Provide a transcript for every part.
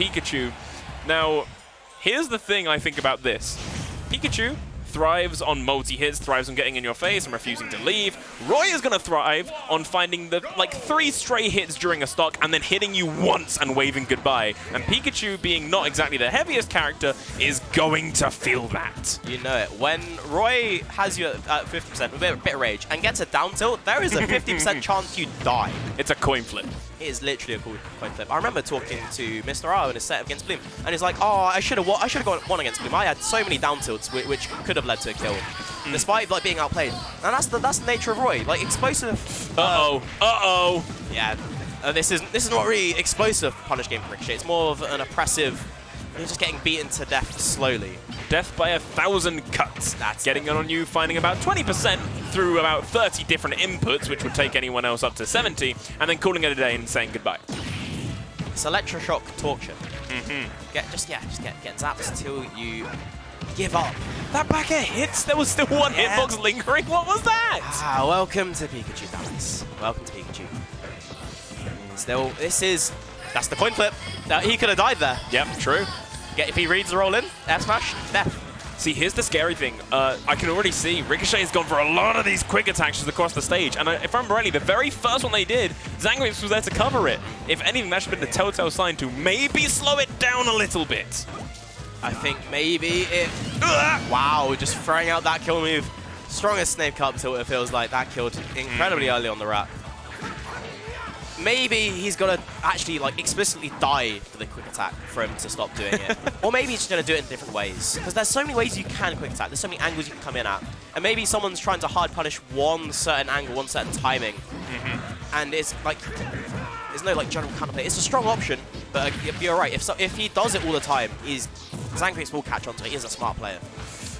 Pikachu. Now, here's the thing I think about this. Pikachu thrives on multi-hits, thrives on getting in your face and refusing to leave. Roy is going to thrive on finding the 3 stray hits during a stock and then hitting you once and waving goodbye. And Pikachu, being not exactly the heaviest character, is going to feel that. You know it. When Roy has you at 50% with a bit of rage and gets a down tilt, there is a 50% chance you die. It's a coin flip. It is literally a cool coin flip. I remember talking to Mr. R in a set against Bloom, and he's like, "Oh, I should have won against Bloom. I had so many down tilts which could have led to a kill, despite being outplayed." And that's the nature of Roy. Like explosive. Yeah, this is not really explosive punish game for Ricochet. It's more of an oppressive. You're just getting beaten to death slowly. Death by 1,000 cuts. That's getting it on you, finding about 20% through about 30 different inputs, which would take anyone else up to 70, and then calling it a day and saying goodbye. It's electroshock torture. Just get zapped until you give up. That back air hits. There was still one hitbox lingering. What was that? Ah, welcome to Pikachu, Dallas. Welcome to Pikachu. Still, that's the coin flip. He could have died there. Yep, true. If he reads the roll in, F smash, death. See, here's the scary thing. I can already see Ricochet has gone for a lot of these quick attacks across the stage. And if I'm rightly, the very first one they did, Zangrix was there to cover it. If anything, that should have been the telltale sign to maybe slow it down a little bit. I think maybe it... Wow, just throwing out that kill move. Strongest Snape Cup tilt, it feels like. That killed incredibly early on the wrap. Maybe he's got to actually explicitly die for the quick attack for him to stop doing it. Or maybe he's just going to do it in different ways. Because there's so many ways you can quick attack. There's so many angles you can come in at. And maybe someone's trying to hard punish one certain angle, one certain timing. And it's there's no general counterplay. It's a strong option, but you're right. If he does it all the time, Zangrix will catch on to it. He's a smart player.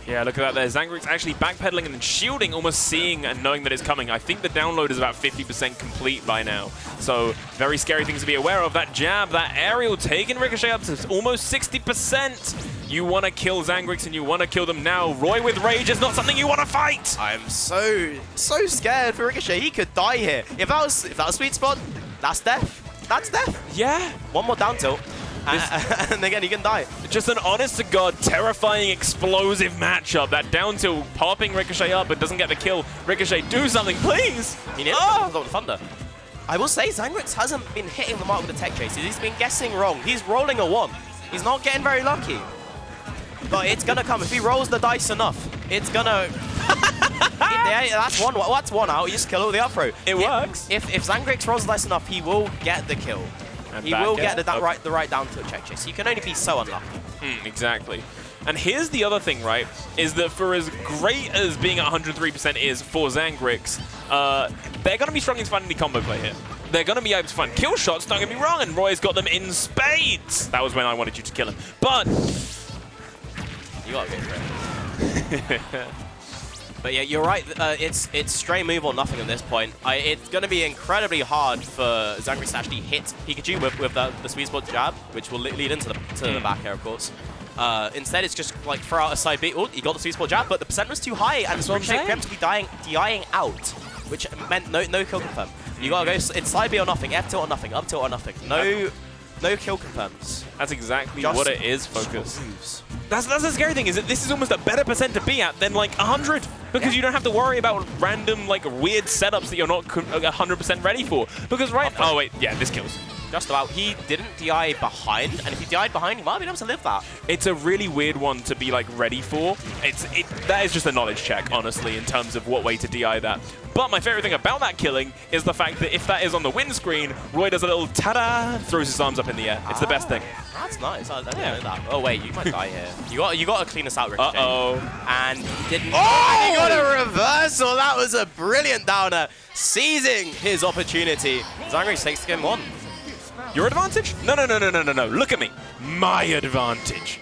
Yeah, look at that there. Zangrix actually backpedaling and then shielding, almost seeing and knowing that it's coming. I think the download is about 50% complete by now. So, very scary things to be aware of. That jab, that aerial taking Ricochet up to almost 60%. You want to kill Zangrix and you want to kill them now. Roy with rage is not something you want to fight. I'm so scared for Ricochet. He could die here. If that was sweet spot, that's death. That's death. Yeah. One more down tilt. And again, he can die. Just an honest-to-God, terrifying, explosive matchup. That down tilt popping Ricochet up but doesn't get the kill. Ricochet, do something, please! He nearly got the thunder. I will say, Zangrix hasn't been hitting the mark with the tech chases. He's been guessing wrong. He's rolling a 1. He's not getting very lucky. But it's going to come. If he rolls the dice enough, it's going to... that's one out. You just kill all the up throw. It works. If Zangrix rolls the dice enough, he will get the kill. And he will get the right down tilt check chase. You can only be so unlucky. Exactly. And here's the other thing, right, is that for as great as being at 103% is for Zangrix, they're going to be struggling to find any combo play here. They're going to be able to find kill shots, don't get me wrong, and Roy's got them in spades. That was when I wanted you to kill him. But... You got to go for it. But yeah, you're right. It's stray move or nothing at this point. It's going to be incredibly hard for Zangrix to actually hit Pikachu with the sweet spot jab, which will lead into the back air, of course. Instead, it's just throw out a side beat. Oh, he got the sweet spot jab, but the percent was too high, and Ricochet preemptively dying out, which meant no kill confirm. You gotta go. It's side B or nothing, F tilt or nothing, up tilt or nothing. No kill confirms. That's exactly what it is, Focus. That's the scary thing, is that this is almost a better percent to be at than 100, because you don't have to worry about random weird setups that you're not 100% ready for. Because oh wait, yeah, this kills. Just about. He didn't DI behind, and if he DI'd behind, he might have been able to live that. It's a really weird one to be ready for. That is just a knowledge check, honestly, in terms of what way to DI that. But my favorite thing about that killing is the fact that if that is on the win screen, Roy does a little ta-da, throws his arms up in the air. It's the best thing. That's nice. I didn't know that. Oh wait, you might die here. You got to clean us out, Ricochet. And he didn't. Oh! He got a reversal. That was a brilliant downer, seizing his opportunity. Zangrix takes game 1. Your advantage? No. Look at me. My advantage.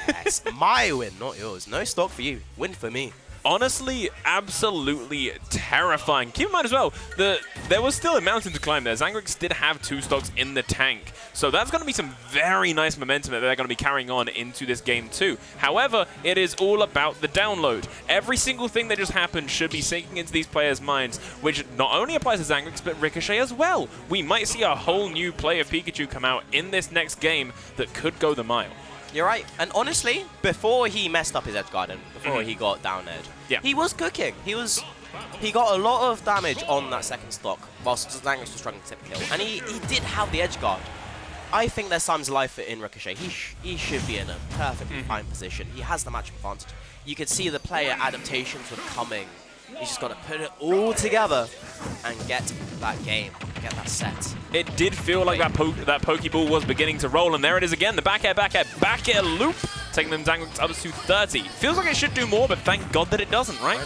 Yes, my win, not yours. No stock for you. Win for me. honestly absolutely terrifying. Keep in mind as well that there was still a mountain to climb there. Zangrix did have 2 stocks in the tank, so that's going to be some very nice momentum that they're going to be carrying on into this game too. However, it is all about the download. Every single thing that just happened should be sinking into these players' minds, which not only applies to Zangrix, but Ricochet as well. We might see a whole new play of Pikachu come out in this next game that could go the mile. You're right. And honestly, before he messed up his edge guard and before he got down edge, he was cooking. He got a lot of damage on that second stock whilst Zangrix was struggling to kill. And he did have the edge guard. I think there's times life in Ricochet. He should be in a perfectly fine position. He has the matchup advantage. You can see the player adaptations were coming. He's just got to put it all together and get that game, get that set. It did feel like that Pokeball was beginning to roll, and there it is again. The back air loop, taking them Zangrix up to 30. Feels like it should do more, but thank God that it doesn't, right?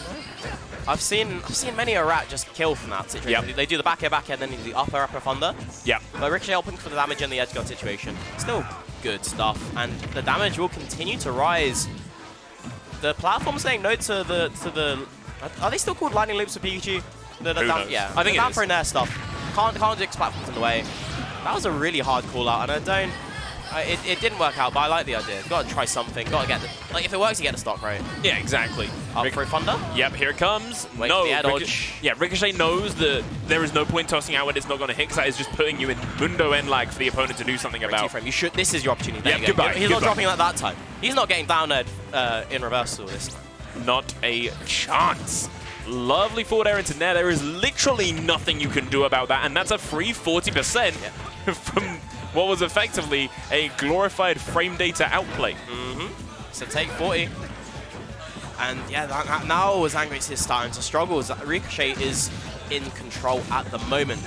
I've seen many a rat just kill from that situation. They do the back air, then they do the upper thunder. Yeah. But Ricochet helping for the damage in the edge guard situation. Still good stuff, and the damage will continue to rise. The platform saying no to the. Are they still called lightning loops for Pikachu? Yeah, I think down for air stuff. Can't Jix platforms in the way. That was a really hard call out, and it didn't work out, but I like the idea. Got to try something. Got to get the, like if it works, you get the stock right. Yeah, exactly. Up for a thunder. Yep, here it comes. Wait for the air dodge. Ricochet knows that there is no point tossing out when it's not going to hit, because that is just putting you in mundo end lag for the opponent to do something about. Frame. You should. This is your opportunity. Yeah, goodbye. He's not dropping at that time. He's not getting down in reversal this time. Not a chance. Lovely forward air into there. There is literally nothing you can do about that, and that's a free 40% from what was effectively a glorified frame data outplay. So take 40. And yeah, now Zangrix is starting to struggle. Ricochet is in control at the moment.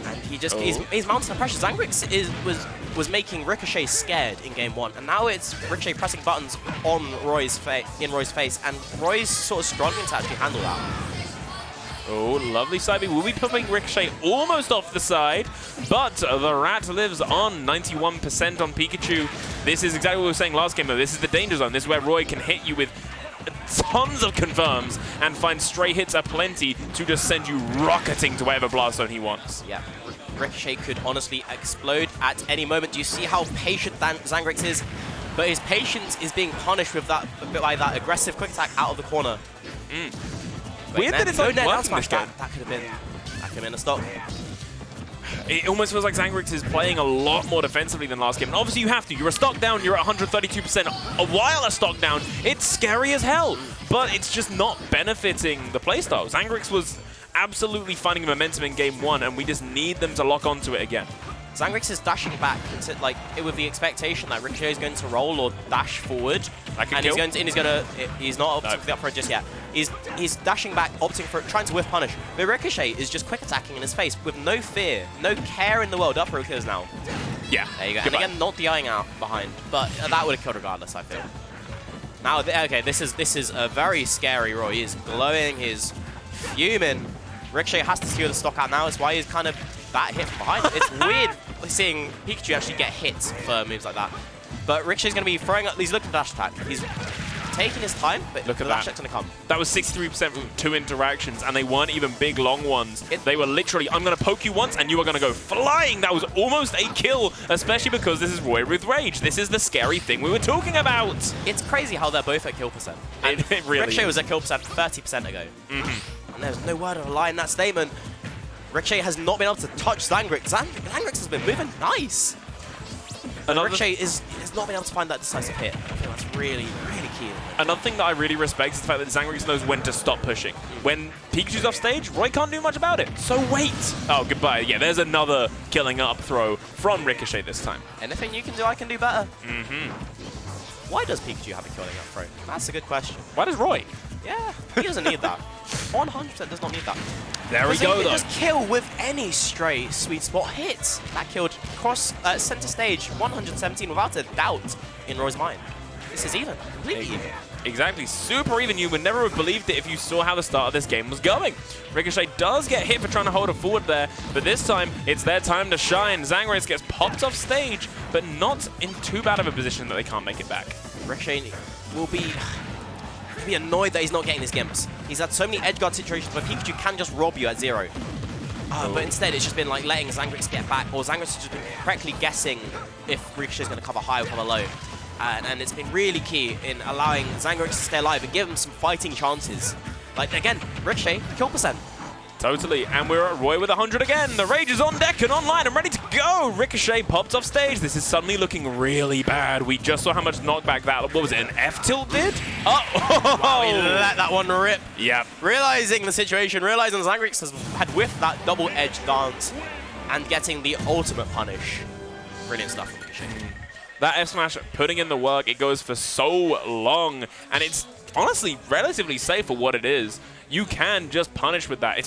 And he's mounting the pressure. Zangrix was making Ricochet scared in game 1, and now it's Ricochet pressing buttons on Roy's face, and Roy's sort of struggling to actually handle that. Oh, lovely side B. Will be putting Ricochet almost off the side, but the rat lives on 91% on Pikachu. This is exactly what we were saying last game, though. This is the danger zone. This is where Roy can hit you with tons of confirms and find stray hits aplenty to just send you rocketing to whatever blast zone he wants. Yeah. Ricochet could honestly explode at any moment. Do you see how patient Zangrix is? But his patience is being punished with that that aggressive quick attack out of the corner. Weird that it's like working this game. That could have been a stop. It almost feels like Zangrix is playing a lot more defensively than last game. And obviously you have to. You're a stock down, you're at 132%. While a stock down, it's scary as hell. But it's just not benefiting the playstyle. Zangrix was absolutely finding momentum in game 1, and we just need them to lock onto it again. Zangrix is dashing back with the expectation that Ricochet is going to roll or dash forward, and he's not opting for the up throw just yet. He's dashing back, opting for trying to whiff punish. But Ricochet is just quick attacking in his face with no fear, no care in the world. Up throw kills now. Yeah. There you go. And again, not DIing out behind, but that would have killed regardless, I feel. Now, okay, this is a very scary Roy. He is glowing, he's fuming. Ricochet has to steal the stock out now. That's why he's kind of that hit from behind. It's weird seeing Pikachu actually get hit for moves like that. But Ricochet's going to be throwing up. He's looking for dash attack. He's taking his time, but look at the dash attack's going to come. That was 63% from 2 interactions, and they weren't even big, long ones. They were literally, I'm going to poke you once, and you are going to go flying. That was almost a kill, especially because this is Roy with Rage. This is the scary thing we were talking about. It's crazy how they're both at kill percent. And it really Ricochet was at kill percent 30% ago. And there's no word of a lie in that statement. Ricochet has not been able to touch Zangrix. Zangrix has been moving nice. Ricochet has not been able to find that decisive hit. I think that's really, really key. Another thing that I really respect is the fact that Zangrix knows when to stop pushing. When Pikachu's off stage, Roy can't do much about it. So wait. Oh, goodbye. Yeah, there's another killing up throw from Ricochet this time. Anything you can do, I can do better. Why does Pikachu have a killing up throw? That's a good question. Why does Roy? Yeah, he doesn't need that. 100% does not need that. There we go, though. Just kill with any stray sweet spot hits. That killed cross center stage 117 without a doubt in Roy's mind. This is even, completely even. Exactly, super even. You would never have believed it if you saw how the start of this game was going. Ricochet does get hit for trying to hold it forward there, but this time it's their time to shine. Zangrix gets popped off stage, but not in too bad of a position that they can't make it back. Ricochet will be to be annoyed that he's not getting his gimps. He's had so many edge guard situations where Pikachu can just rob you at 0. But instead, it's just been like letting Zangrix get back, or Zangrix has just been correctly guessing if Ricochet is going to cover high or cover low. And it's been really key in allowing Zangrix to stay alive and give him some fighting chances. Like, again, Ricochet, kill percent. Totally, and we're at Roy with 100 again. The Rage is on deck and online and ready to go. Ricochet popped off stage. This is suddenly looking really bad. We just saw how much knockback that, what was it, an F-tilt did? Oh! Wow, he let that one rip. Yep. Realizing the situation, realizing Zangrix had whiffed that double-edged dance and getting the ultimate punish. Brilliant stuff from Ricochet. That F-smash putting in the work, it goes for so long, and it's honestly relatively safe for what it is. You can just punish with that.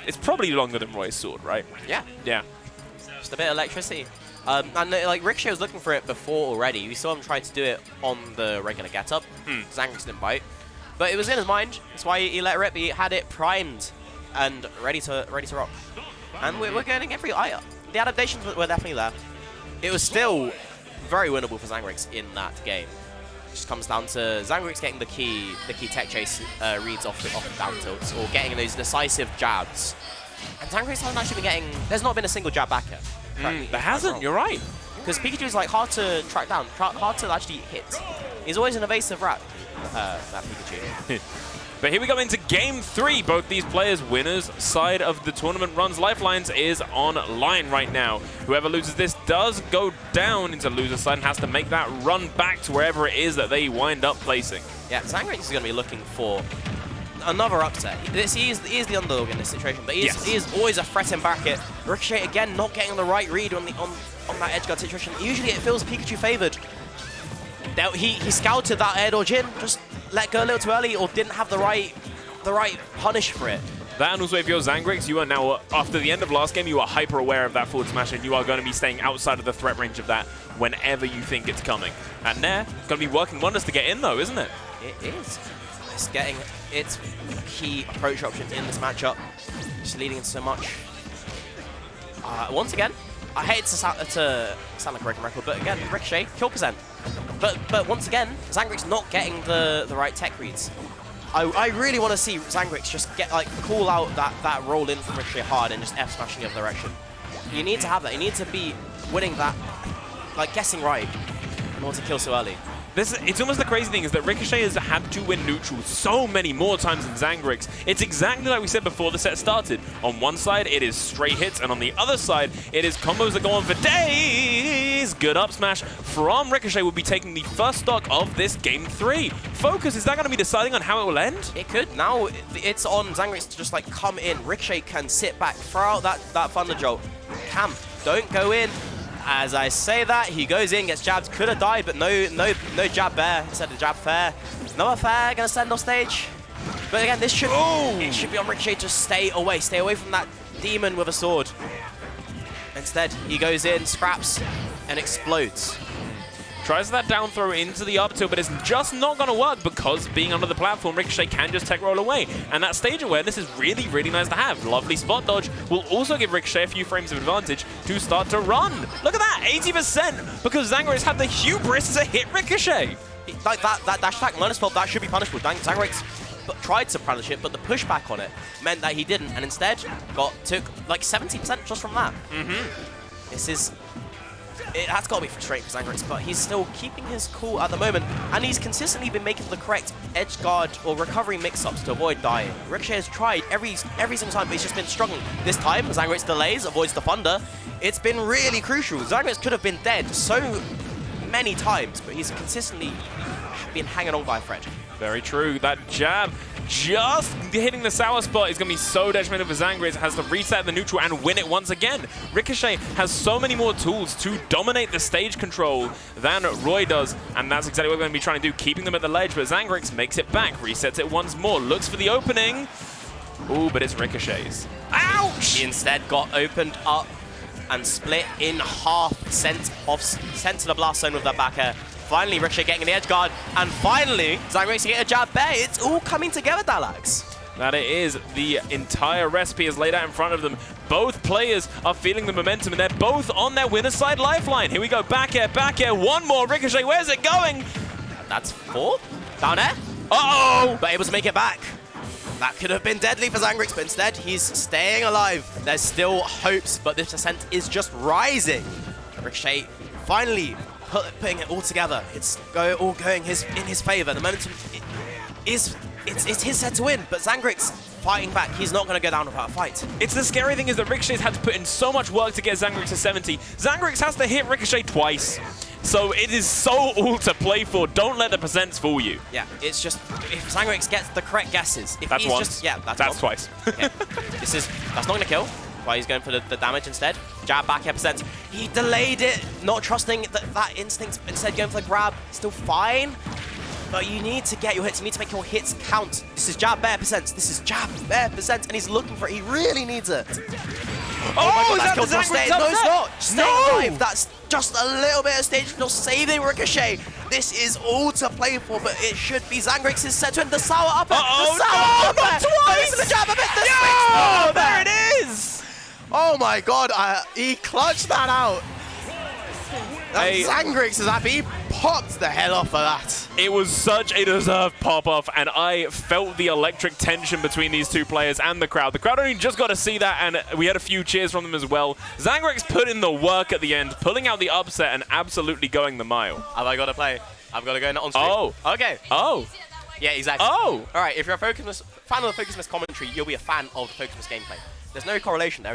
It's probably longer than Roy's sword, right? Yeah. Yeah. Just a bit of electricity. And like Ricochet was looking for it before already. We saw him try to do it on the regular get-up. Zangrix didn't bite. But it was in his mind. That's why he let it rip. He had it primed and ready to rock. And we're getting every... the adaptations were definitely there. It was still very winnable for Zangrix in that game. Just comes down to Zangrix getting the key tech chase reads off the down tilts, or getting those decisive jabs. And Zangrix hasn't actually been getting... There's not been a single jab back here. There hasn't, you're right. Because Pikachu is like hard to track down, hard to actually hit. He's always an evasive rat, that Pikachu. But here we go into Game 3. Both these players, winners side of the tournament runs. Lifelines is online right now. Whoever loses this does go down into loser side and has to make that run back to wherever it is that they wind up placing. Yeah, Zangrix is going to be looking for another upset. He is the underdog in this situation, but he is always a threat in bracket. Ricochet, again, not getting the right read on that edge guard situation. Usually it feels Pikachu favored. He scouted that air dodge in, just let go a little too early, or didn't have the right punish for it. That, and also if you're Zangrix, you are now, after the end of last game, you are hyper aware of that forward smash, and you are going to be staying outside of the threat range of that whenever you think it's coming. And Nair, going to be working wonders to get in though, isn't it? It is. It's getting its key approach options in this matchup, just leading in so much. Once again, I hate to sound like a broken record, but again, Ricochet, kill percent. But once again, Zangrix not getting the right tech reads. I really want to see Zangrix just call out that roll in from Ricochet hard and just F smashing the other direction. You need to have that. You need to be winning that, like guessing right, in order to kill so early. It's almost the crazy thing is that Ricochet has had to win neutral so many more times than Zangrix. It's exactly like we said before the set started. On one side, it is straight hits, and on the other side, it is combos that go on for days. Good up smash from Ricochet will be taking the first stock of this Game 3. Focus, is that going to be deciding on how it will end? It could. Now it's on Zangrix to just come in. Ricochet can sit back, throw out that Thunder Jolt. Camp, don't go in. As I say that, he goes in, gets jabbed, could have died, but no jab there instead of jab fair. Noah Fair gonna stand off stage. But again, it should be on Ricochet to stay away from that demon with a sword. Instead, he goes in, scraps, and explodes. Tries that down throw into the up tilt, but it's just not going to work because being under the platform, Ricochet can just tech roll away. And that stage awareness is really, really nice to have. Lovely spot dodge will also give Ricochet a few frames of advantage to start to run. Look at that, 80%, because Zangrix had the hubris to hit Ricochet. Like that dash attack -12, that should be punishable. Zangrix tried to punish it, but the pushback on it meant that he didn't, and instead took like 70% just from that. It has got to be frustrating for Zangrix, but he's still keeping his cool at the moment, and he's consistently been making the correct edge guard or recovery mix-ups to avoid dying. Ricochet has tried every single time, but he's just been struggling. This time, Zangrix delays, avoids the thunder. It's been really crucial. Zangrix could have been dead so many times, but he's consistently been hanging on by a thread. Very true. That jab just hitting the sour spot is going to be so detrimental for Zangrix. Has to reset the neutral and win it once again. Ricochet has so many more tools to dominate the stage control than Roy does, and that's exactly what we're going to be trying to do, keeping them at the ledge, but Zangrix makes it back, resets it once more, looks for the opening. Ooh, but it's Ricochet's. Ouch! He instead got opened up and split in half, sent to the blast zone with that back air. Finally, Ricochet getting in the edge guard, and finally, Zangrix get a jab back. It's all coming together, Dalax. That it is. The entire recipe is laid out in front of them. Both players are feeling the momentum, and they're both on their winner's side lifeline. Here we go, back air, one more. Ricochet, where's it going? That's 4. Down air. Uh-oh! But able to make it back. That could have been deadly for Zangrix, but instead he's staying alive. There's still hopes, but this percent is just rising. Ricochet finally putting it all together. It's all going in his favor. The momentum it's his set to win, but Zangrix fighting back. He's not going to go down without a fight. It's the scary thing is that Ricochet's had to put in so much work to get Zangrix to 70. Zangrix has to hit Ricochet twice. So it is so all to play for. Don't let the percents fool you. Yeah, it's just if Zangrix gets the correct guesses. If That's he's once. Just, yeah, that's twice. Yeah. That's not going to kill. Why he's going for the damage instead. Jab back air percent. He delayed it, not trusting that instinct. Instead going for the grab. Still fine. But you need to get your hits. You need to make your hits count. This is jab bare percent. This is jab bare percent. And he's looking for it. He really needs it. Oh, my God, that's is that killed Zangrix no, it's upset? not. Stay alive. That's just a little bit of stage control saving Ricochet. This is all to play for, but it should be Zangrix's set to end. The sour upper. Uh-oh, the sour no, upper. not twice. The jab of it. The Oh, switch. there it is. Oh my God, he clutched that out. Hey. Zangrix is happy. He popped the head off of that. It was such a deserved pop-off, and I felt the electric tension between these two players and the crowd. The crowd only just got to see that, and we had a few cheers from them as well. Zangrix put in the work at the end, pulling out the upset and absolutely going the mile. Have I got to play? I've got to go on stream. Oh. Okay. Oh. Yeah, exactly. Oh. All right, if you're a fan of the Focus Miss commentary, you'll be a fan of the Focus Miss gameplay. There's no correlation there.